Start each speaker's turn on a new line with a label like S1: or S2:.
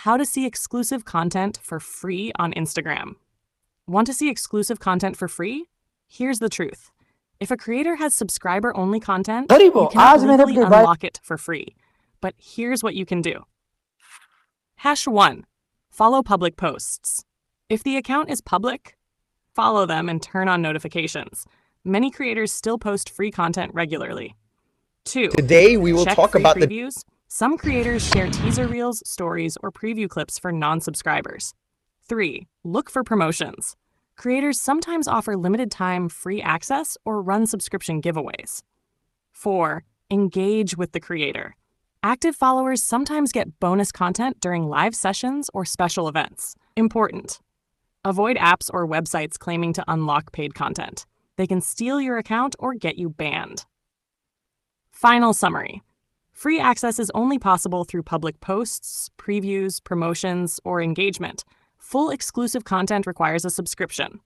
S1: how to see exclusive content for free on Instagram. Want to see exclusive content for free? Here's the truth. If a creator has subscriber-only content, you cannot legally unlock it for free. But here's what you can do. #1. Follow public posts. If the account is public, follow them and turn on notifications. Many creators still post free content regularly. 2.
S2: Today we will talk about
S1: previews. Some creators share teaser reels, stories, or preview clips for non-subscribers. 3. Look for promotions. Creators sometimes offer limited-time free access or run subscription giveaways. 4. Engage with the creator. Active followers sometimes get bonus content during live sessions or special events. Important. Avoid apps or websites claiming to unlock paid content. They can steal your account or get you banned. Final summary. Free access is only possible through public posts, previews, promotions, or engagement. Full exclusive content requires a subscription.